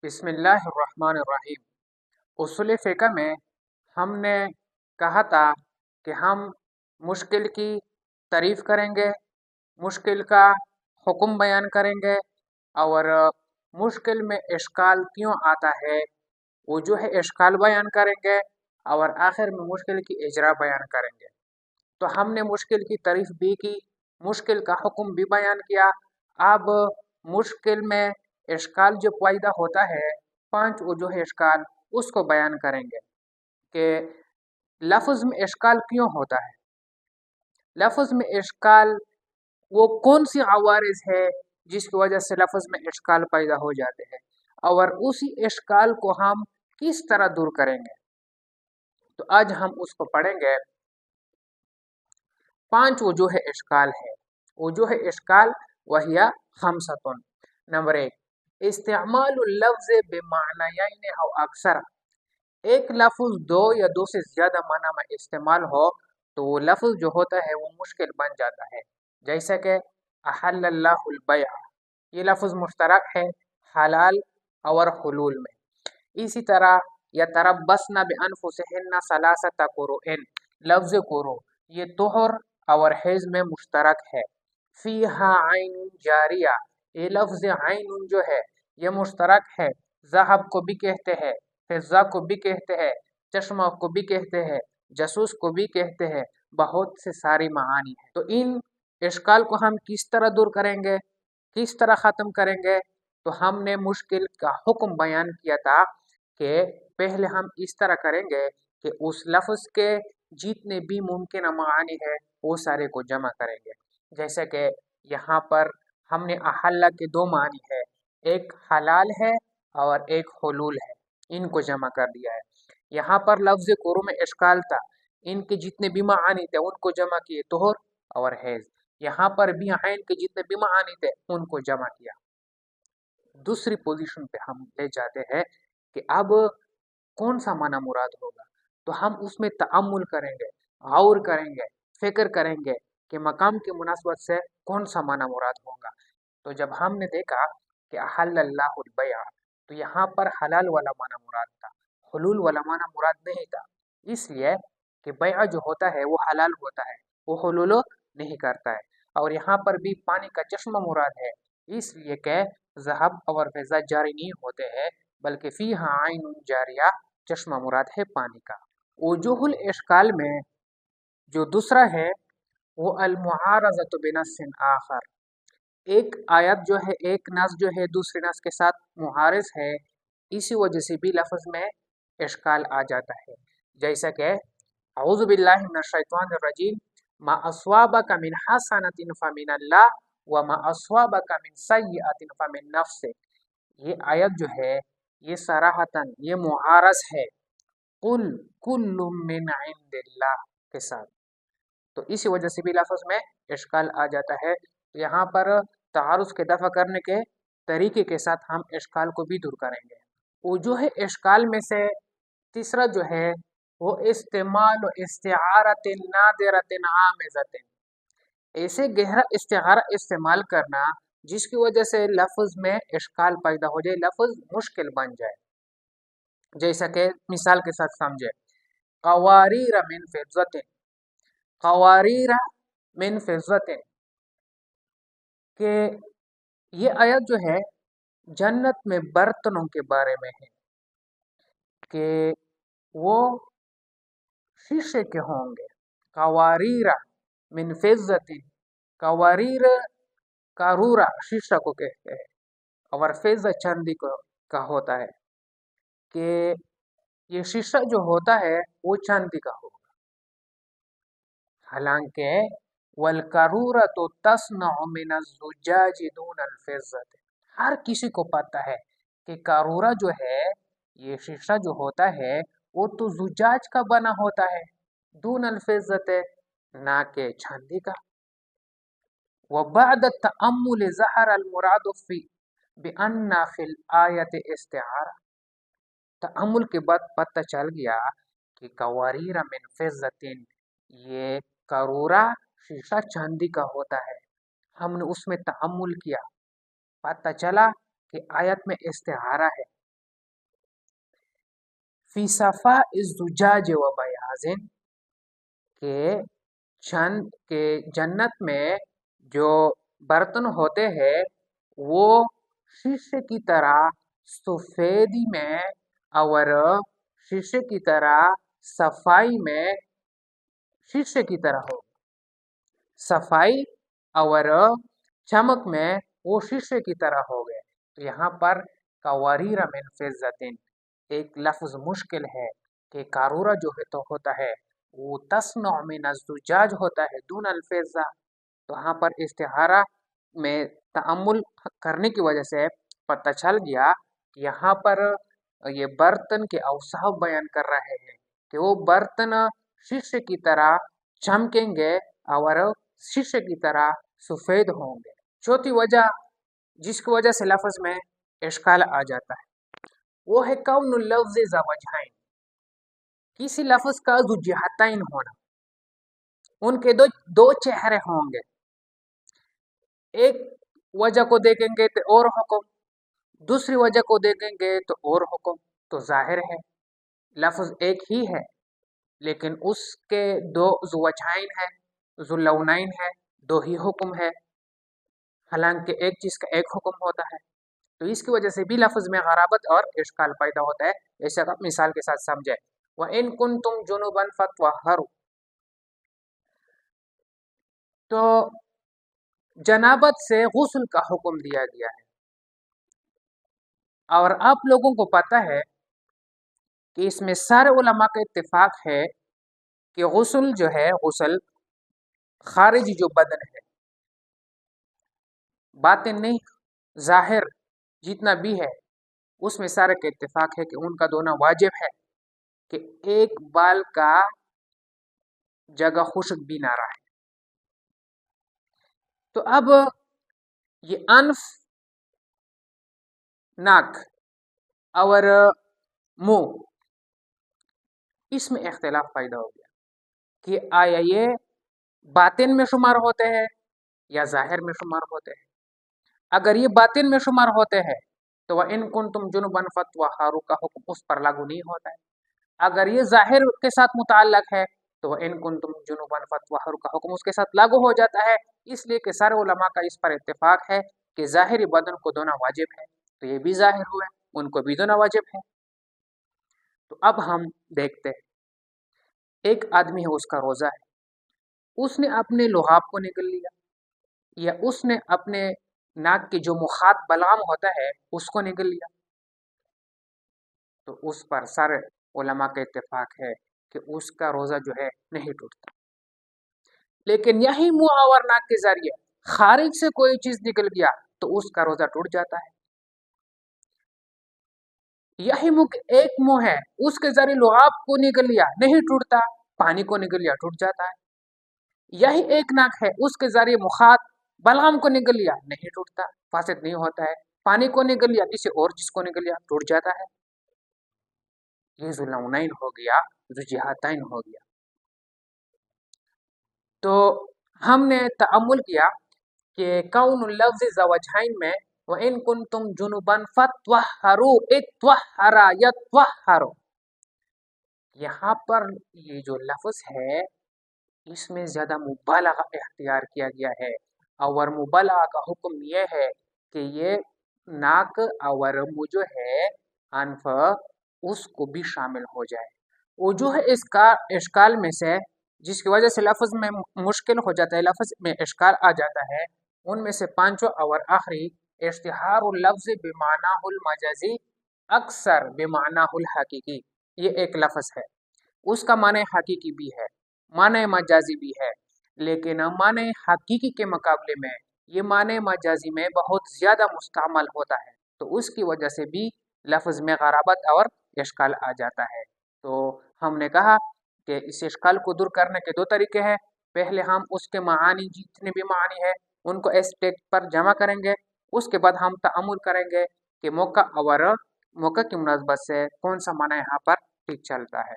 बिस्मिल्लाहिर्रहमानिर्रहीम। उसूल फ़िक़ह में हमने कहा था कि हम मुश्किल की तारीफ़ करेंगे, मुश्किल का हुक्म बयान करेंगे और मुश्किल में इश्काल क्यों आता है वो जो है इश्काल बयान करेंगे और आखिर में मुश्किल की इजरा बयान करेंगे। तो हमने मुश्किल की तारीफ़ भी की, मुश्किल का हुक्म भी बयान किया। अब मुश्किल में इश्काल जो पैदा होता है, 5 वजूह इश्काल, उसको बयान करेंगे कि लफ्ज़ में इश्काल क्यों होता है। लफ्ज़ में इश्काल वो कौन सी अवारिज़ है जिसकी वजह से लफ्ज़ में इश्काल पैदा हो जाते हैं और उसी इश्काल को हम किस तरह दूर करेंगे। तो आज हम उसको पढ़ेंगे। 5 वजूह इश्काल है। वजूह इश्काल वहिया खमसतुन। नंबर 1, इस्तेमालुल लफ्ज़ बिमानयैन औ अक्सर। एक लफ्ज़ दो या दो से ज़्यादा माना में इस्तेमाल हो तो वो लफ्ज़ जो होता है वो मुश्किल बन जाता है। जैसे कि अहल्लल्लाहुल बैअ, ये लफ्ज़ मुश्तरक है हलाल और हुलूल में। इसी तरह यतरब्बस्न बिअन्फुसिहिन्न सलासता कुरुइन, लफ्ज़ कुरु ये तुहर और हैज़ में मुश्तरक है। फीहा ऐनुन जारिया, ये लफ्ज़ ऐनुन जो है ये मुश्तरक है। ज़हब को भी कहते हैं, फिज़्ज़ा को भी कहते हैं, चश्मा को भी कहते हैं, जासूस को भी कहते हैं, बहुत से सारी मानी है। तो इन इश्काल को हम किस तरह दूर करेंगे, किस तरह ख़त्म करेंगे। तो हमने मुश्किल का हुक्म बयान किया था कि पहले हम इस तरह करेंगे कि उस लफ्ज़ के जितने भी मुमकिन मानी है वो सारे को जमा करेंगे। जैसे कि यहाँ पर हमने अहल्ला के दो मानी है, एक हलाल है और एक हुलूल है, इनको जमा कर दिया है। यहाँ पर लफ्ज़ कुरु में इश्काल था, इनके जितने भी मानी थे उनको जमा किए तुहर और हैज़। यहाँ पर भी ऐन के जितने भी मानी थे उनको जमा किया। दूसरी पोजीशन पे हम ले जाते हैं कि अब कौन सा माना मुराद होगा। तो हम उसमें तअम्मुल करेंगे, गौर करेंगे, फिक्र करेंगे कि मकाम की मुनासबत से कौन सा माना मुराद होगा। तो जब हमने देखा कि अहल्लल्लाहुल बैअ, तो यहाँ पर हलाल वाला माना मुराद था, हुलूल वाला माना मुराद नहीं था। इसलिए कि बैअ जो होता है वो हलाल होता है, वो हुलूल नहीं करता है। और यहाँ पर भी पानी का चश्मा मुराद है, इसलिए कि ज़हब और फिज़्ज़ा जारी नहीं होते हैं, बल्कि फ़ीहा ऐनुन जारिया, चश्मा मुराद है पानी का। वजूहुल इश्काल में जो दूसरा है वो अल मुआरज़तु बिनस्सिन आखर। एक आयत जो है, एक नस जो है दूसरे नस के साथ मुआरिज़ है, इसी वजह से भी लफ्ज़ में इश्काल आ जाता है। जैसा कि अऊज़ु बिल्लाहि मिनश शैतानिर रजीम, मा अस्वाबका मिन हसनतिन फमिनल्लाह व मा अस्वाबका मिन सय्यअतिन फमिन नफ्सिक। ये आयत जो है ये सराहतन ये मुआरज़ है कुल कुल्लुम मिन इंदिल्लाह के साथ। तो इसी वजह से भी लफ्ज़ में इश्काल आ जाता है। तो यहाँ पर तारुज़ के दफ़ा करने के तरीके के साथ हम इश्काल को भी दूर करेंगे। वजूह इश्काल में से तीसरा जो है वो इस्तेमाल इस्तिआरतिन नादिरतिन आमिज़तिन, ऐसे गहरा इस्तिआरा इस्तेमाल करना जिसकी वजह से लफ्ज़ में इश्काल पैदा हो जाए, लफ्ज़ मुश्किल बन जाए। जैसा कि मिसाल के साथ समझे, क़वारीर मिन फ़िज़्ज़तिन, क़वारीर मिन फ़िज़्ज़तिन, के ये आयत जो है जन्नत में बर्तनों के बारे में है कि वो शीशे के होंगे। क़वारीर मिन फ़िज़्ज़तिन, क़वारीर कारूरा शीशा को कहते हैं और फ़िज़्ज़ा चांदी को का होता है कि ये शीशा जो होता है वो चांदी का होगा। हालांकि वल करूरतु तस्नअ मिनज़ ज़ुजाज दूनल फ़िज़्ज़ति, हर किसी को पता है कि कारूरा जो है ये शीशा जो होता है वो तो ज़ुजाज का बना होता है, दूनल फ़िज़्ज़ति, ना के चांदी का। वबअद तअम्मुल ज़हर अल मुराद फी बिअन्ना फिल आयत इस्तिआरा। तअम्मुल के बाद पता चल गया कि कवारीर मिन फ़िज़्ज़तिन, ये करूरा शीशा चांदी का होता है। हमने उसमें तअम्मुल किया, पता चला कि आयत में इस्तिआरा है, फी सफ़ा इज़्ज़ुजाज व बयाज़िन के जन्नत में जो बर्तन होते हैं वो शीशे की तरह सफ़ेदी में और शीशे की तरह सफाई में शीशे की तरह हो, सफाई और चमक में वो शीशे की तरह हो गए। तो यहाँ पर कवारीर मिन फिज़्ज़तिन एक लफ्ज़ मुश्किल है कि कारूरा जो है तो होता है वो तस्नअ मिन अज़्ज़ुजाज होता है दून अल-फिज़्ज़ा। तो यहाँ पर इस्तिहारा में तअम्मुल करने की वजह से पता चल गया कि यहाँ पर ये बर्तन के औसाफ बयान कर रहे हैं कि वो बर्तन शीशे की तरह चमकेंगे और शीशे की तरह सफ़ेद होंगे। चौथी वजह जिसकी वजह से लफ्ज़ में इश्काल आ जाता है वो है कौनुल लफ्ज़ ज़ा वजहैन, किसी लफ्ज़ का ज़ु जिहतैन होना, उनके दो दो चेहरे होंगे। एक वजह को देखेंगे तो और हुक्म, दूसरी वजह को देखेंगे तो और हुक्म। तो जाहिर है लफ्ज़ एक ही है लेकिन उसके दो ज़ुवजहैन है, ज़ुलौनैन है, दो ही हुक्म है, हालांकि एक चीज़ का एक हुक्म होता है। तो इसकी वजह से भी लफ्ज़ में गराबत और इश्काल पैदा होता है। ऐसे आप मिसाल के साथ समझे, व इन कुंतुम जुनुबन फत्वहरु, तो जनाबत से गुस्ल का हुक्म दिया गया है। और आप लोगों को पता है कि इसमें सारे उलमा का इत्तेफाक है कि गुस्ल जो है, गुस्ल खारिजी जो बदन है, बातिन नहीं, जाहिर जितना भी है उसमें सारे का इत्तेफाक है कि उनका धोना वाजिब है कि एक बाल का जगह खुश्क भी ना रहे। तो अब ये अनफ, नाक और मुंह, इसमें इख्तिलाफ पैदा हो गया कि आया ये बातिन में शुमार होते हैं या जाहिर में शुमार होते हैं। अगर ये बातिन में शुमार होते हैं तो वह इन कुंतुम जुनुबन फत्वहरु का हुक्म उस पर लागू नहीं होता है। अगर ये जाहिर के साथ मुताल्लक है तो वह इन कुंतुम जुनुबन फत्वहरु का हुक्म उसके साथ लागू हो जाता है। इसलिए कि सारे उलमा का इस पर इत्तेफाक है कि जाहिरी बदन को धोना वाजिब है, तो ये भी जाहिर हुए, उनको भी धोना वाजिब है। तो अब हम देखते हैं, एक आदमी है, उसका रोजा है, उसने अपने लुहाब को निकल लिया या उसने अपने नाक के जो मुखात बलाम होता है उसको निकल लिया, तो उस पर सारे उलमा का इत्तेफाक है कि उसका रोजा जो है नहीं टूटता। लेकिन यही मुंह और नाक के जरिए खारिज से कोई चीज निकल गया तो उसका रोजा टूट जाता है। यही मुंह एक मुंह है, उसके जरिए लुआब को निकल लिया नहीं टूटता, पानी को निकल लिया टूट जाता है। यही एक नाक है, उसके जरिए मुखात बलगम को निकल लिया नहीं टूटता, फासिद नहीं होता है। पानी को निकल लिया, किसी और चीज को निकल लिया टूट जाता है। ये जुलौनैन हो गया, जुजिहातैन हो गया। तो हमने तअम्मुल किया कि कौनुल लफ्ज़ ज़वजहैन में व इन कुंतुम जुनुबन फत्वहरु, इत्वहरा यत्वहरु, यहाँ पर ये जो लफ्ज़ है इसमें ज़्यादा मुबालगा इख्तियार किया गया है और मुबालगा का हुक्म ये है कि ये नाक और मुँह जो है, अनफ, उसको भी शामिल हो जाए। वजूह इसका इश्काल में से जिसकी वजह से लफ्ज़ में मुश्किल हो जाता है, लफ्ज़ में इश्काल आ जाता है, उनमें से पांचों और आखिरी इश्तिहारुल लफ्ज़ बिमानाहुल मजाजी अक्सर बिमानाहुल हकीकी, ये एक लफ्ज़ है, उसका माने हकीकी भी है, माने मजाजी भी है, लेकिन माने हकीकी के मुकाबले में ये माने मजाजी में बहुत ज़्यादा मुस्तअमल होता है, तो उसकी वजह से भी लफ्ज़ में गराबत और इश्काल आ जाता है। तो हमने कहा कि इस इश्काल को दूर करने के दो तरीके हैं। पहले हम उसके मानी, जितने भी मानी है उनको इस टेक्स्ट पर जमा करेंगे, उसके बाद हम तअम्मुल करेंगे कि मौका और मौका की मुनासबत से कौन सा माना यहाँ पर ठीक चलता है।